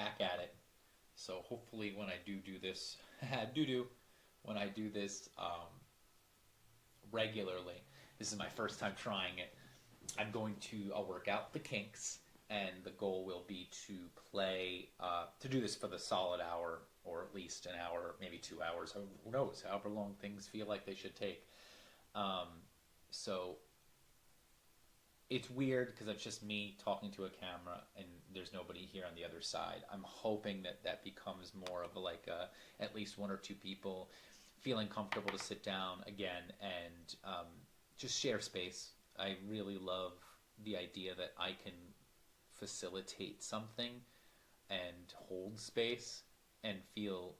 back at it. So hopefully when I do this, when I do this regularly, this is my first time trying it. I'll work out the kinks, and the goal will be to to do this for the solid hour, or at least an hour, maybe 2 hours. Who knows? However long things feel like they should take. Um, so it's weird because it's just me talking to a camera and there's nobody here on the other side. I'm hoping that that becomes more of at least one or two people feeling comfortable to sit down again and just share space. I really love the idea that I can facilitate something and hold space and feel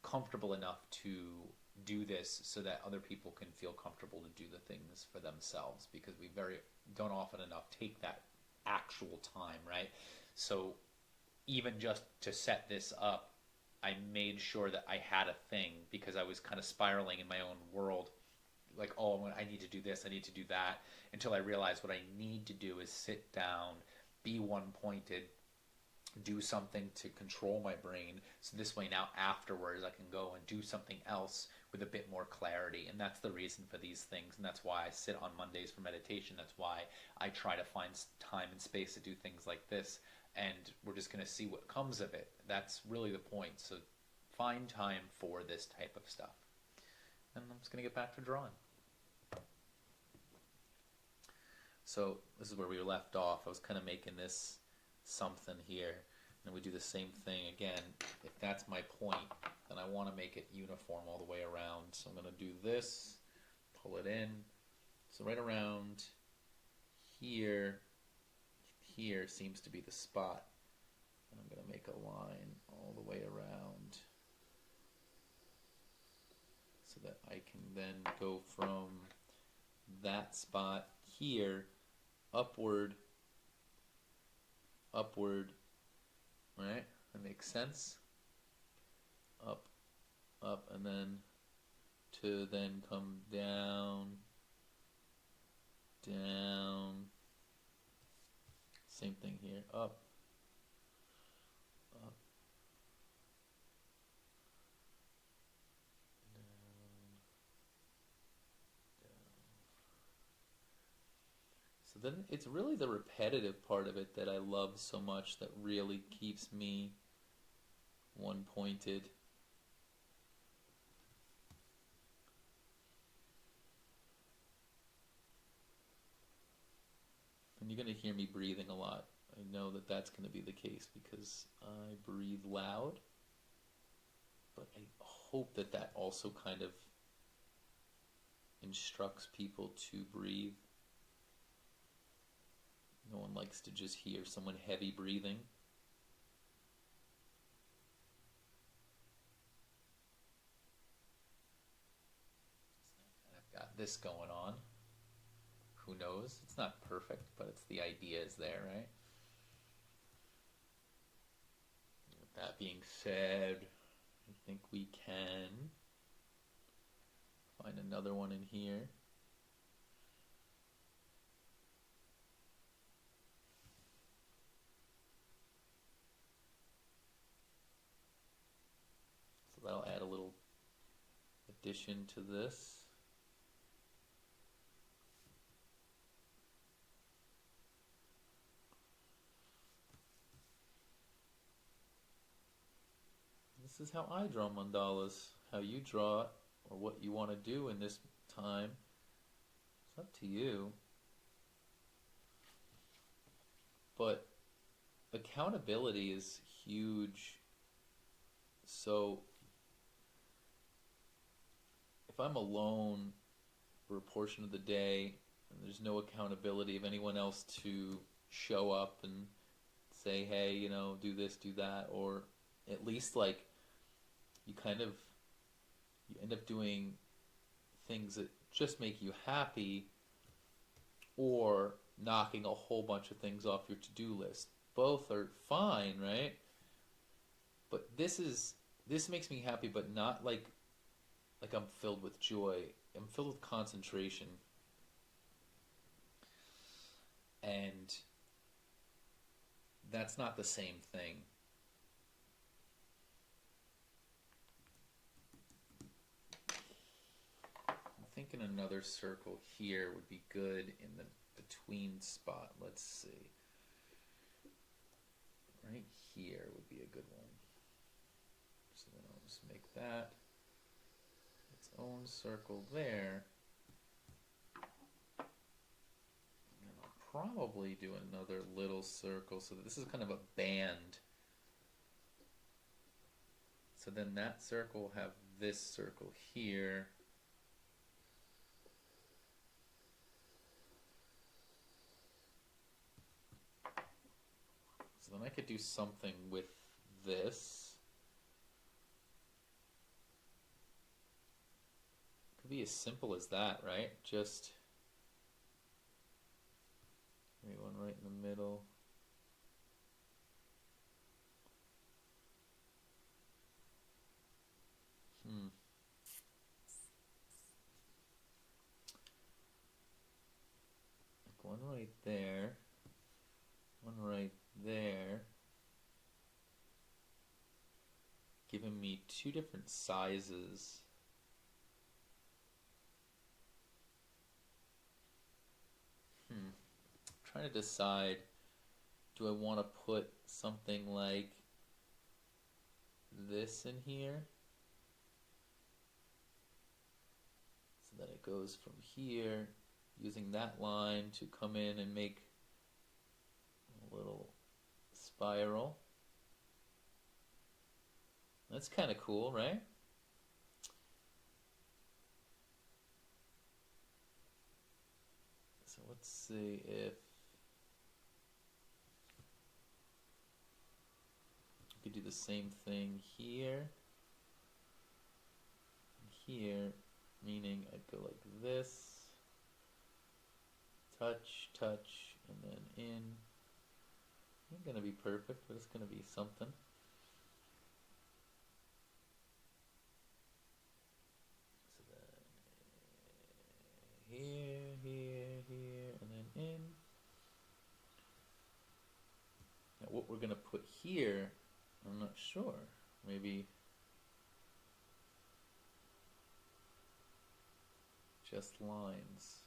comfortable enough to do this so that other people can feel comfortable to do the things for themselves, because we very don't often enough take that actual time, right? So even just to set this up, I made sure that I had a thing, because I was kind of spiraling in my own world, like, oh, I need to do this, I need to do that, until I realized what I need to do is sit down, be one pointed, do something to control my brain, so this way now afterwards I can go and do something else with a bit more clarity. And that's the reason for these things, and that's why I sit on Mondays for meditation. That's why I try to find time and space to do things like this, and we're just going to see what comes of it. That's really the point. So find time for this type of stuff. And I'm just going to get back to drawing. So this is where we left off. I was kind of making this something here, and we do the same thing again. If that's my point, then I want to make it uniform all the way around. So I'm going to do this, pull it in. So right around here seems to be the spot. And I'm going to make a line all the way around so that I can then go from that spot here upward, right? That makes sense. Up, and then to then come down. Same thing here. Up, down. So then it's really the repetitive part of it that I love so much, that really keeps me one pointed. And you're going to hear me breathing a lot. I know that that's going to be the case because I breathe loud. But I hope that that also kind of instructs people to breathe. No one likes to just hear someone heavy breathing. I've got this going on. Who knows? It's not perfect, but it's the idea is there, right? With that being said, I think we can find another one in here. So that'll add a little addition to this. This is how I draw mandalas. How you draw it, or what you want to do in this time, it's up to you. But accountability is huge. So if I'm alone for a portion of the day and there's no accountability of anyone else to show up and say, hey, do this, do that, or at least like you end up doing things that just make you happy, or knocking a whole bunch of things off your to-do list. Both are fine, right? But this makes me happy, but not like I'm filled with joy. I'm filled with concentration. And that's not the same thing. thinking another circle here would be good in the between spot. Let's see. Right here would be a good one. So then I'll just make that its own circle there. And I'll probably do another little circle so that this is kind of a band. So then that circle will have this circle here. So then I could do something with this. Could be as simple as that, right? Just maybe one right in the middle. Like one right there, one right there, giving me two different sizes. Trying to decide, do I want to put something like this in here so that it goes from here, using that line to come in and make a little spiral. That's kind of cool, right? So let's see if I could do the same thing here and here, meaning I'd go like this, touch, touch, and then in. Not gonna be perfect, but it's gonna be something. So then here, here, here, and then in. Now what we're gonna put here, I'm not sure. Maybe just lines.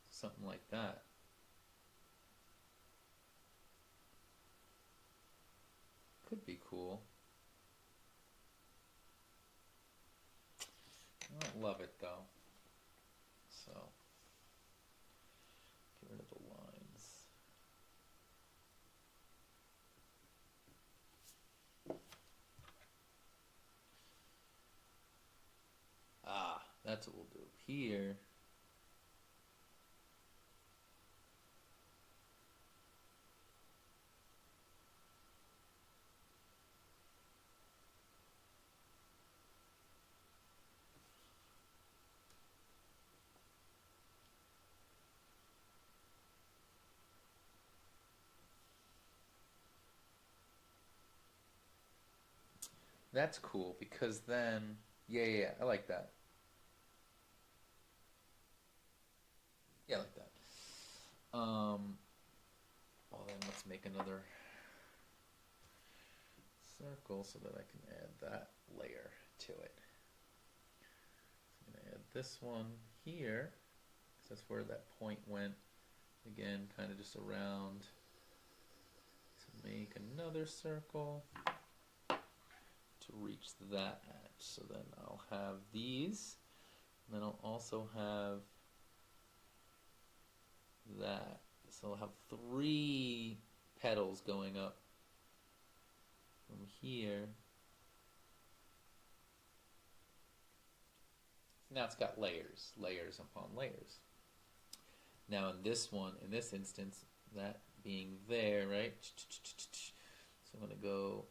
Something like that. Could be cool. I don't love it though. So get rid of the lines. Ah, that's what we'll do here. That's cool because then, yeah, I like that. Yeah, I like that. Well then let's make another circle so that I can add that layer to it. So I'm gonna add this one here, because that's where that point went. Again, kind of just around to make another circle to reach that edge. So then I'll have these, and then I'll also have that. So I'll have 3 petals going up from here. Now it's got layers, layers upon layers. Now in this one, in this instance, that being there, right? So I'm going to go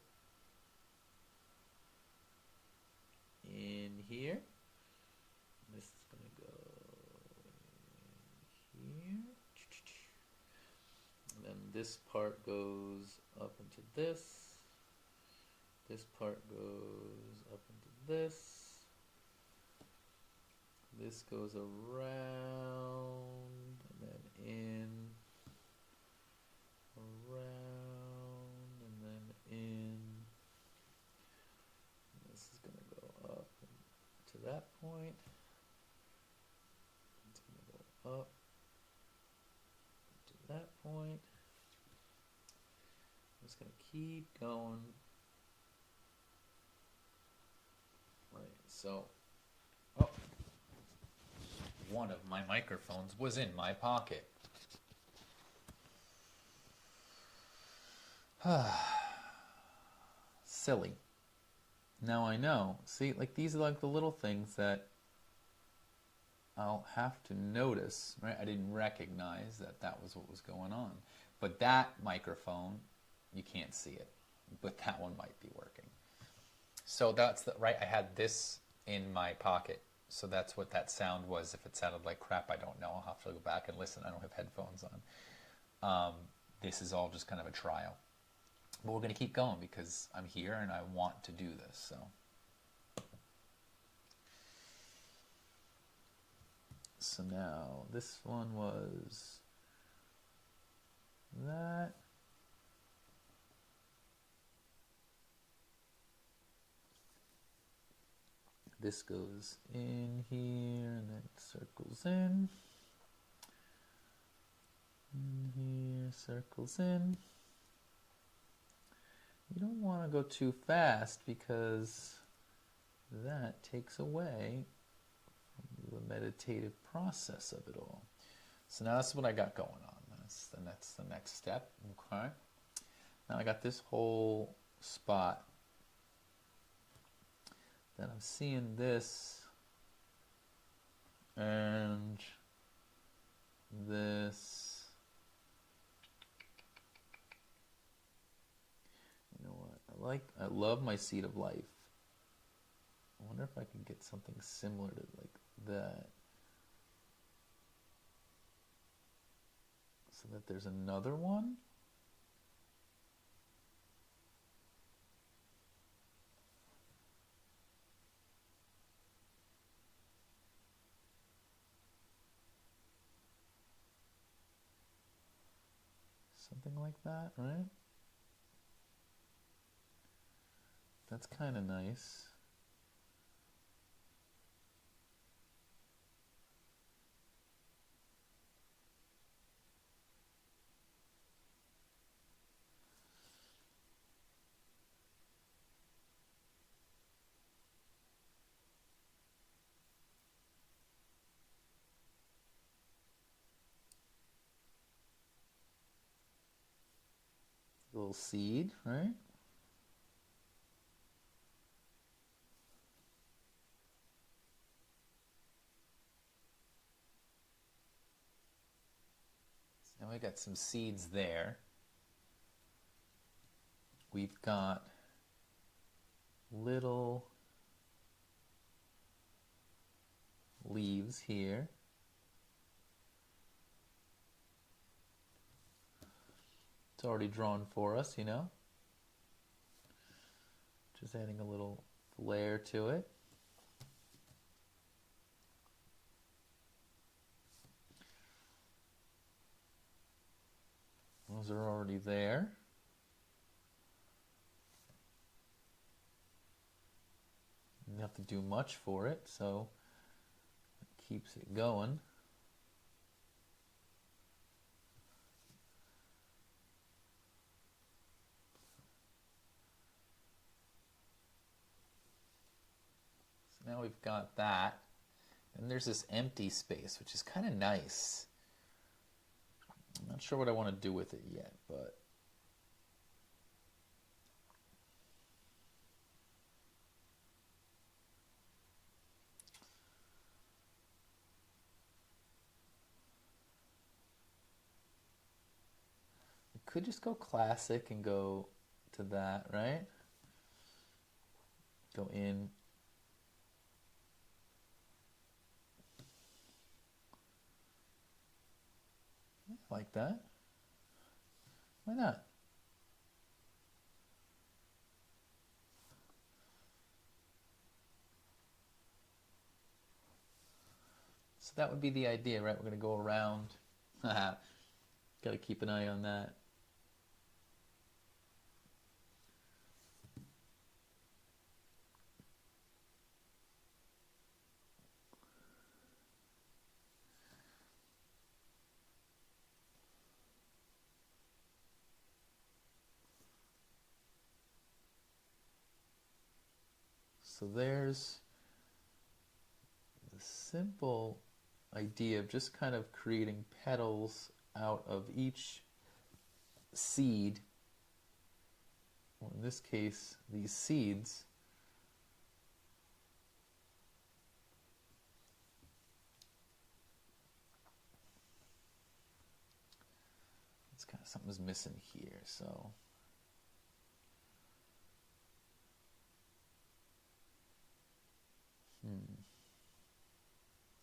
in here. This is going to go in here. And then this part goes up into this. This part goes up into this. This goes around and then in, around and then point. It's going to go up to that point. I'm just going to keep going. Right, so, oh, one of my microphones was in my pocket. Silly. Now I know. See, like these are like the little things that I'll have to notice, right? I didn't recognize that that was what was going on. But that microphone, you can't see it. But that one might be working. So that's the, right, I had this in my pocket. So that's what that sound was. If it sounded like crap, I don't know. I'll have to go back and listen. I don't have headphones on. This is all just kind of a trial. But we're going to keep going because I'm here and I want to do this. So now this one was that. This goes in here and then circles in. In here, circles in. You don't want to go too fast because that takes away from the meditative process of it all. So now that's what I got going on. That's the next step. Okay. Now I got this whole spot that I'm seeing this and this. You know what? I love my seed of life. I wonder if I can get something similar to like that. So that there's another one. Something like that, right? That's kind of nice. A little seed, right? Now we got some seeds there. We've got little leaves here. It's already drawn for us, you know. Just adding a little flair to it. Those are already there. You don't have to do much for it, so it keeps it going. So now we've got that. And there's this empty space, which is kind of nice. I'm not sure what I want to do with it yet, but I could just go classic and go to that, right? Go in. Like that. Why not? So that would be the idea, right? We're going to go around. Got to keep an eye on that. So there's the simple idea of just kind of creating petals out of each seed, or in this case, these seeds. It's kind of something's missing here, so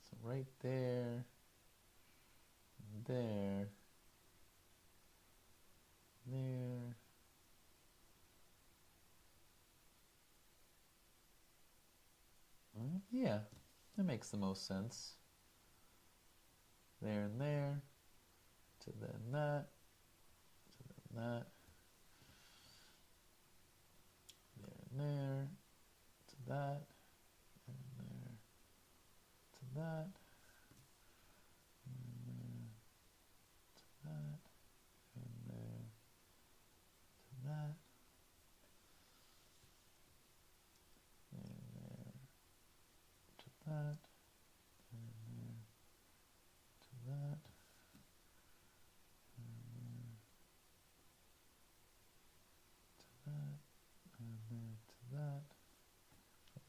so right there, there, there. Yeah, that makes the most sense. There and there, to then that, to then that, there and there, to that, and there, to that, and there, to that, and there, to that, and there, to that, and there, to that, and there, to that, and there, to that.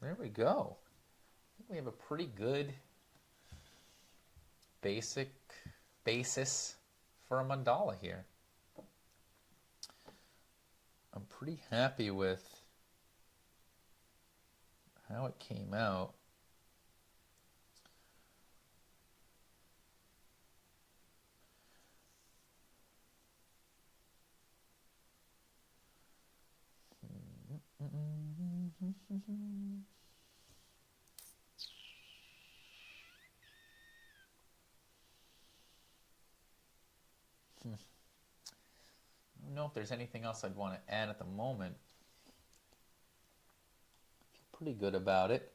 There we go. I think we have a pretty good basic basis for a mandala here. I'm pretty happy with how it came out. I don't know if there's anything else I'd want to add at the moment. I feel pretty good about it.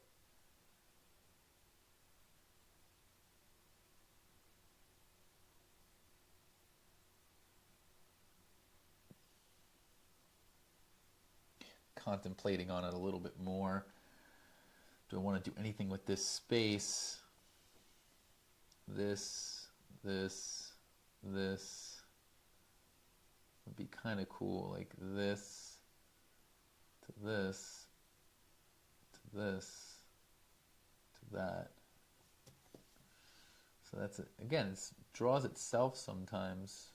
Contemplating on it a little bit more. Do I want to do anything with this space? This would be kind of cool, like this to this to this to that. So that's it. Again, it draws itself sometimes.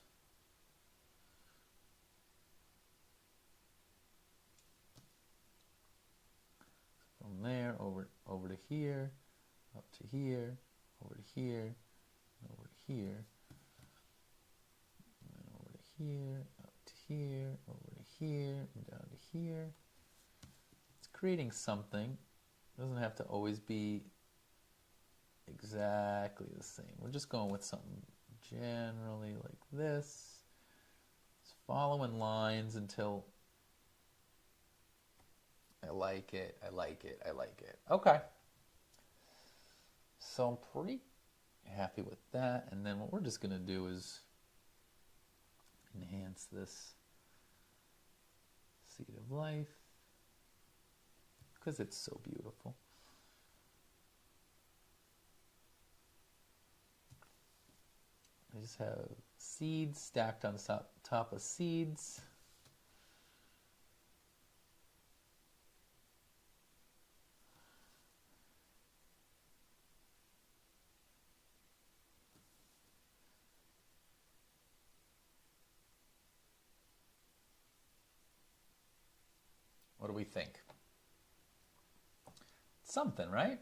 From there over to here, up to here, over to here, over to here, and then over to here, up to here, over to here, and down to here. It's creating something. It doesn't have to always be exactly the same. We're just going with something generally like this. Just following lines until I like it, I like it, I like it. Okay. So I'm pretty happy with that. And then what we're just going to do is enhance this seed of life because it's so beautiful. I just have seeds stacked on top of seeds. What do we think? Something, right?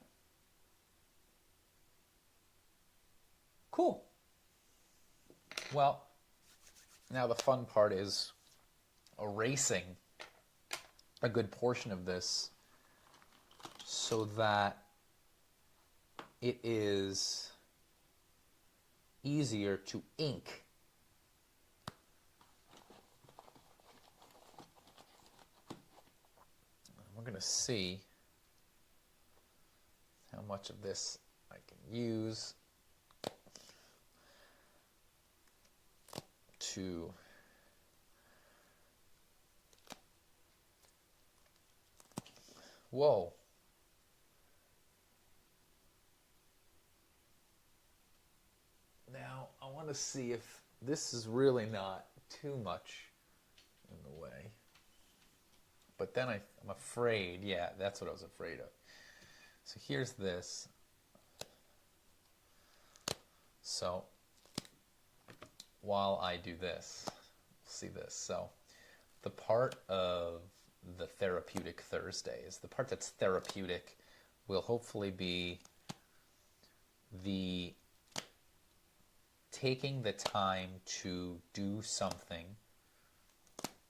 Cool. Well, now the fun part is erasing a good portion of this so that it is easier to ink. We're going to see how much of this I can use to whoa, want to see if this is really not too much in the way. But then I'm afraid, yeah, that's what I was afraid of. So here's this. So while I do this, see this. So the part of the Therapeutic Thursdays, the part that's therapeutic will hopefully be the taking the time to do something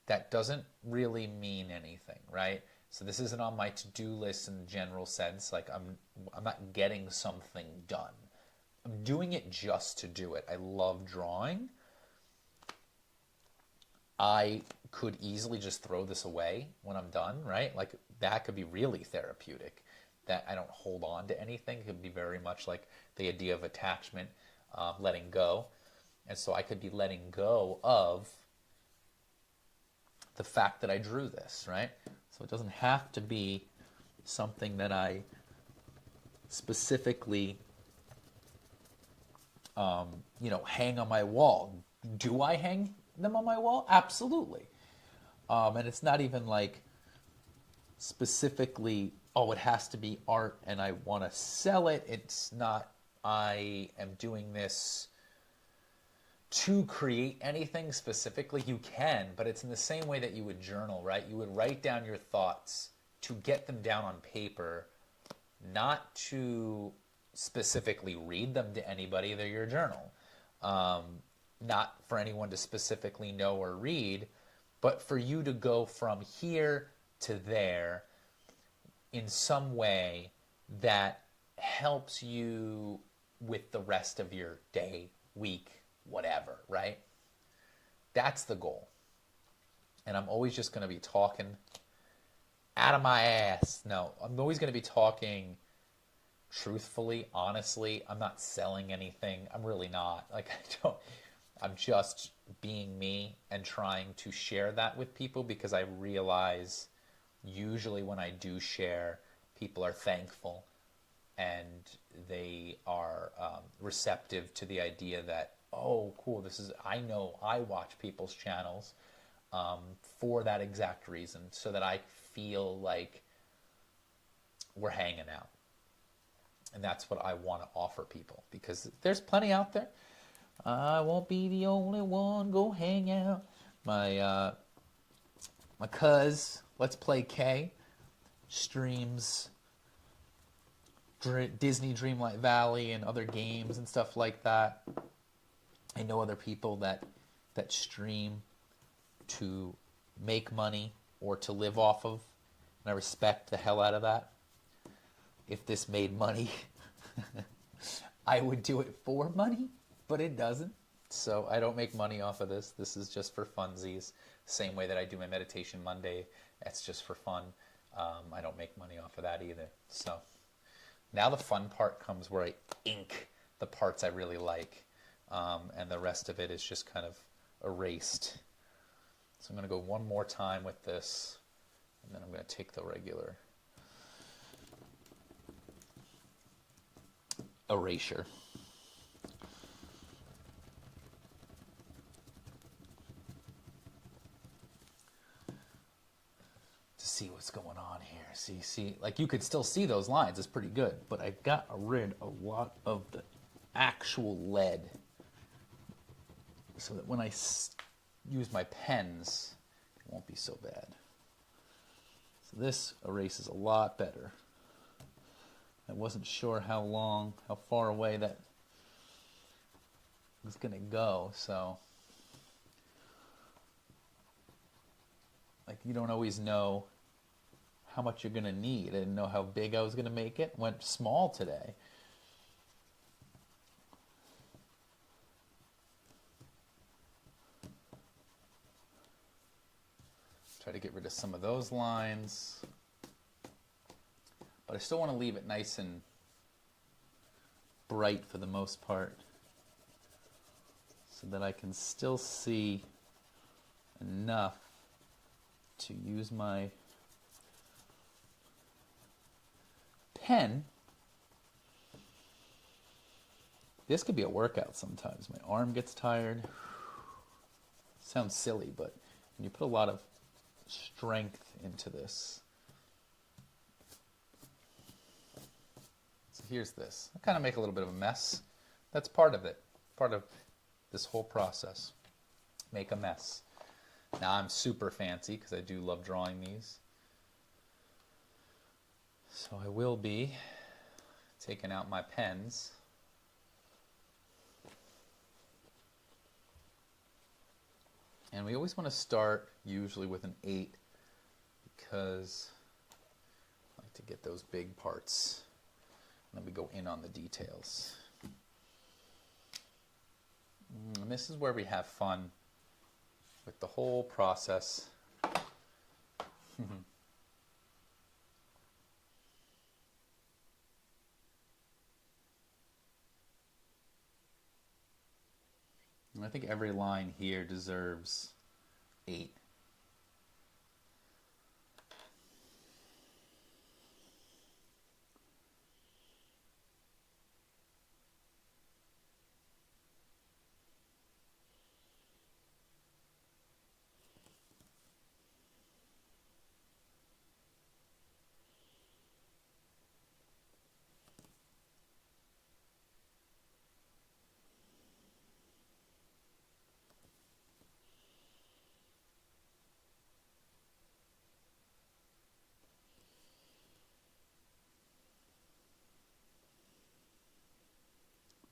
that doesn't really mean anything, right? So this isn't on my to-do list in the general sense. Like I'm not getting something done. I'm doing it just to do it. I love drawing. I could easily just throw this away when I'm done, right? Like that could be really therapeutic. That I don't hold on to anything. It could be very much like the idea of attachment, letting go. And so I could be letting go of the fact that I drew this, right? So it doesn't have to be something that I specifically, hang on my wall. Do I hang them on my wall? Absolutely. And it's not even like specifically, oh, it has to be art and I want to sell it. It's not, I am doing this to create anything specifically. You can, but it's in the same way that you would journal, right? You would write down your thoughts to get them down on paper, not to specifically read them to anybody. They're your journal. Not for anyone to specifically know or read, but for you to go from here to there in some way that helps you with the rest of your day, week, whatever, right? That's the goal. And I'm always just going to be talking out of my ass. No, I'm always going to be talking truthfully, honestly. I'm not selling anything. I'm really not. I'm just being me and trying to share that with people, because I realize usually when I do share, people are thankful and they are receptive to the idea that, oh, cool, I know I watch people's channels for that exact reason, so that I feel like we're hanging out. And that's what I want to offer people, because there's plenty out there. I won't be the only one, go hang out. My cuz, Let's Play K, streams Disney Dreamlight Valley and other games and stuff like that. I know other people that stream to make money or to live off of, and I respect the hell out of that. If this made money, I would do it for money, but it doesn't. So I don't make money off of this. This is just for funsies. Same way that I do my Meditation Monday. That's just for fun. I don't make money off of that either. So now the fun part comes, where I ink the parts I really like. And the rest of it is just kind of erased. So I'm going to go one more time with this, and then I'm going to take the regular erasure. To see what's going on here. See, like you could still see those lines. It's pretty good, but I got rid of a lot of the actual lead, so that when I use my pens, it won't be so bad. So this erases a lot better. I wasn't sure how far away that was going to go, so like you don't always know how much you're going to need. I didn't know how big I was going to make it. Went small today. Try to get rid of some of those lines. But I still want to leave it nice and bright for the most part, so that I can still see enough to use my pen This could be a workout sometimes. My arm gets tired. Sounds silly, but when you put a lot of strength into this. So here's this. I kind of make a little bit of a mess. That's part of it. Part of this whole process. Make a mess. Now I'm super fancy because I do love drawing these. So I will be taking out my pens. And we always want to start usually with an 8 because I like to get those big parts. And then we go in on the details. And this is where we have fun with the whole process. And I think every line here deserves 8.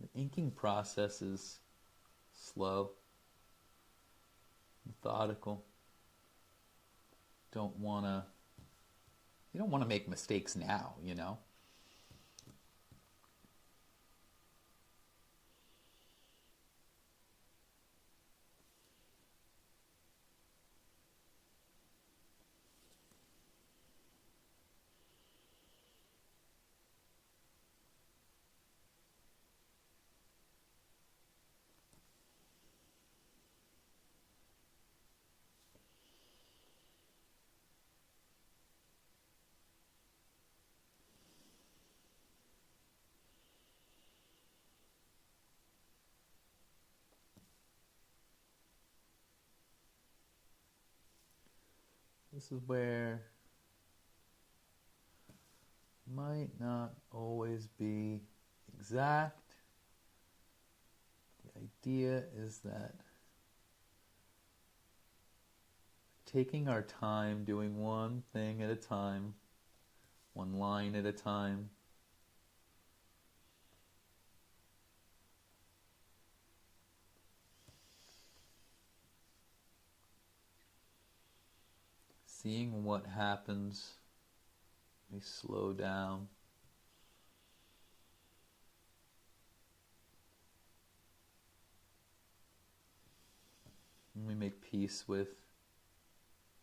The inking process is slow, methodical. You don't want to make mistakes now, you know? This is where might not always be exact. The idea is that taking our time, doing one thing at a time, one line at a time. Seeing what happens, we slow down. And we make peace with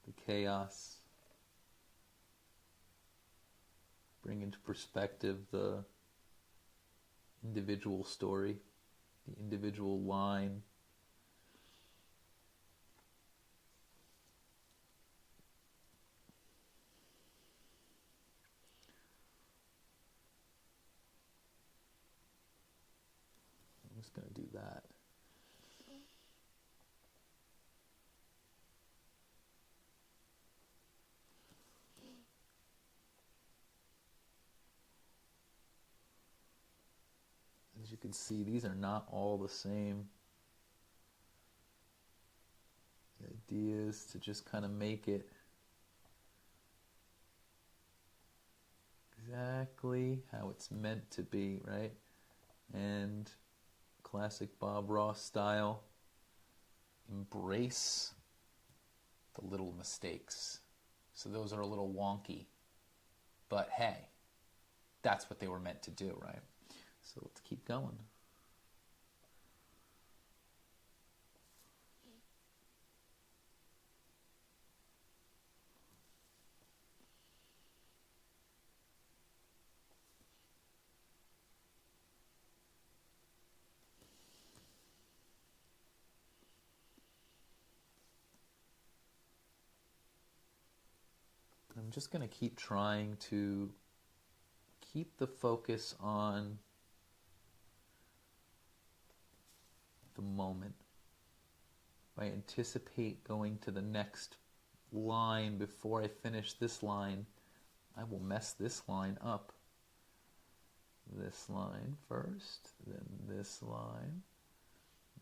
the chaos. Bring into perspective the individual story, the individual line. I'm just going to do that. As you can see, these are not all the same. The idea is to just kind of make it exactly how it's meant to be, right? And classic Bob Ross style, embrace the little mistakes. So those are a little wonky, but hey, that's what they were meant to do, right? So let's keep going. I'm just going to keep trying to keep the focus on the moment. If I anticipate going to the next line before I finish this line, I will mess this line up. This line first, then this line.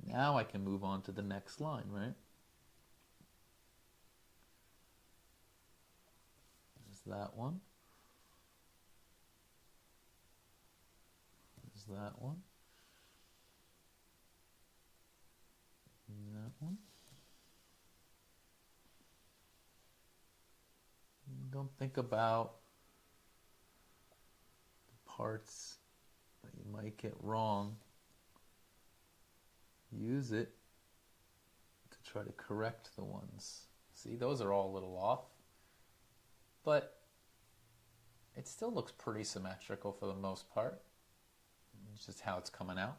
Now I can move on to the next line, right? There's that one. There's that one. And that one. Don't think about the parts that you might get wrong. Use it to try to correct the ones. See, those are all a little off, but it still looks pretty symmetrical for the most part. It's just how it's coming out.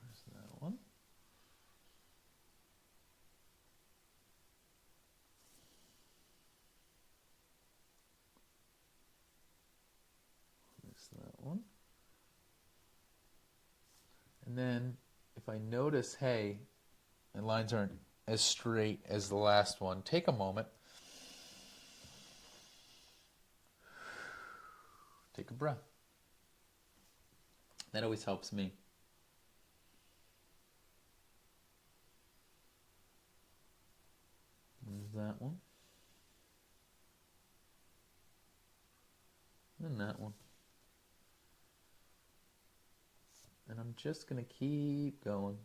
There's that one. There's that one. And then if I notice, hey, my lines aren't as straight as the last one, take a moment. Take a breath. That always helps me. There's that one. And that one. And I'm just going to keep going.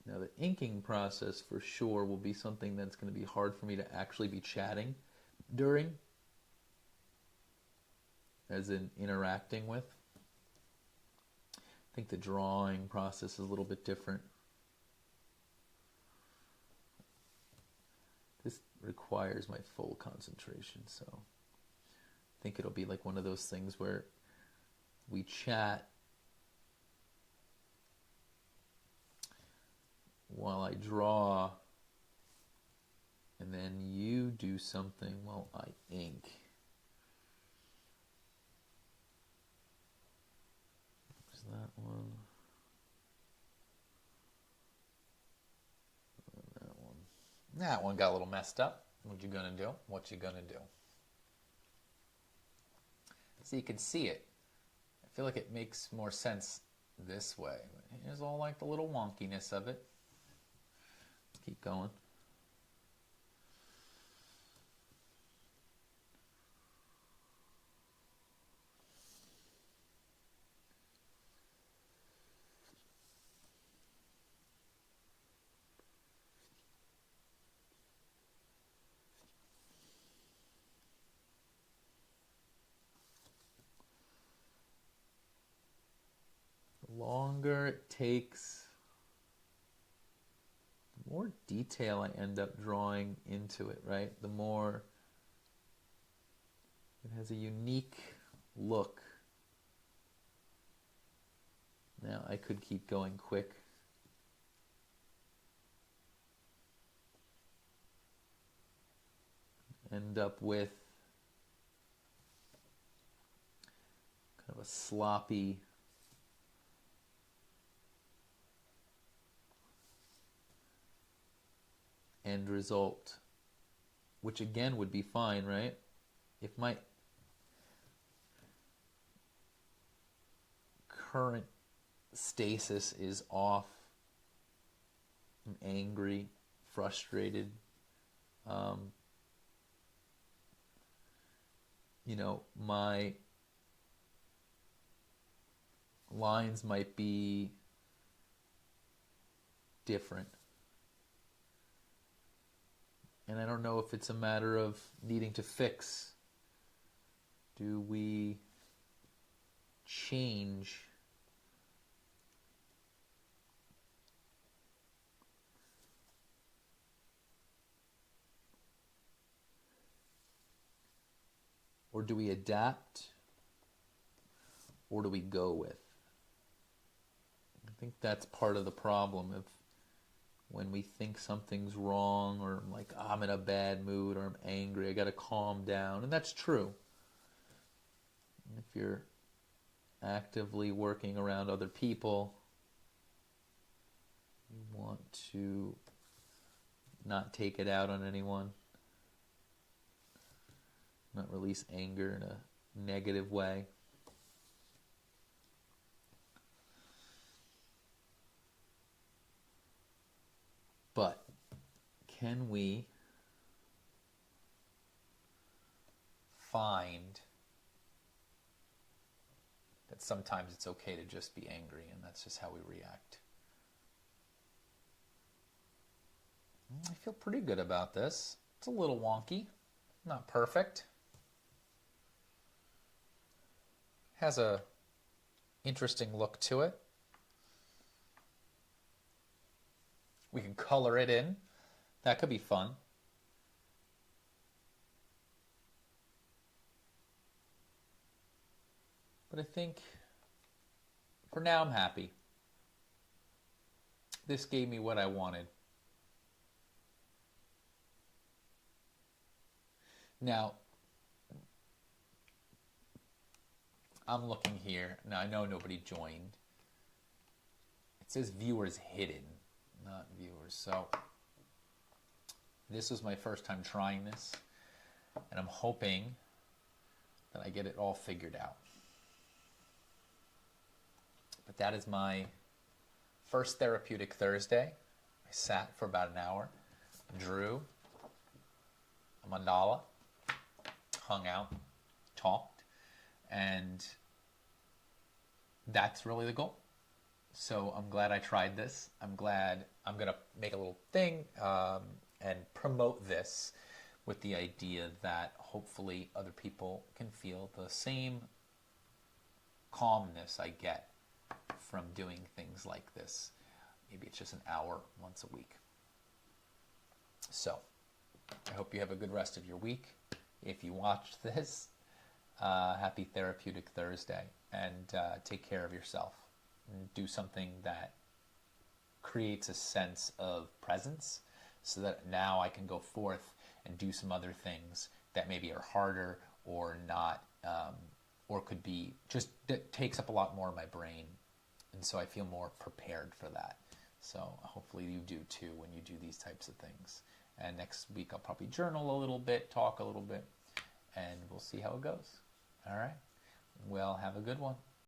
Now the inking process for sure will be something that's going to be hard for me to actually be chatting during, as in interacting with. I think the drawing process is a little bit different. This requires my full concentration, so I think it'll be like one of those things where we chat while I draw, and then you do something while I ink. There's that one. And that one. That one got a little messed up. What you gonna do? What you gonna do? So you can see it. I feel like it makes more sense this way. Here's all like the little wonkiness of it. Keep going. The longer it takes, the more detail I end up drawing into it, right? The more it has a unique look. Now I could keep going quick. End up with kind of a sloppy end result, which again would be fine, right? If my current stasis is off, I'm angry, frustrated, my lines might be different. And I don't know if it's a matter of needing to fix. Do we change Or do we adapt? Or do we go with? I think that's part of the problem. If when we think something's wrong, or like I'm in a bad mood, or I'm angry, I got to calm down. And that's true. If you're actively working around other people, you want to not take it out on anyone, not release anger in a negative way. But can we find that sometimes it's okay to just be angry, and that's just how we react? I feel pretty good about this. It's a little wonky, not perfect. Has a interesting look to it. We can color it in. That could be fun. But I think for now I'm happy. This gave me what I wanted. Now, I'm looking here. Now, I know nobody joined. It says viewers hidden, not viewers. So, this was my first time trying this, and I'm hoping that I get it all figured out. But that is my first Therapeutic Thursday. I sat for about an hour, drew a mandala, hung out, talked, and that's really the goal. So I'm glad I tried this. I'm glad I'm going to make a little thing and promote this with the idea that hopefully other people can feel the same calmness I get from doing things like this. Maybe it's just an hour once a week. So I hope you have a good rest of your week. If you watched this, happy Therapeutic Thursday, and take care of yourself. And do something that creates a sense of presence, so that now I can go forth and do some other things that maybe are harder or not, or could be just, that takes up a lot more of my brain. And so I feel more prepared for that. So hopefully you do too when you do these types of things. And next week I'll probably journal a little bit, talk a little bit, and we'll see how it goes. All right? Well, have a good one.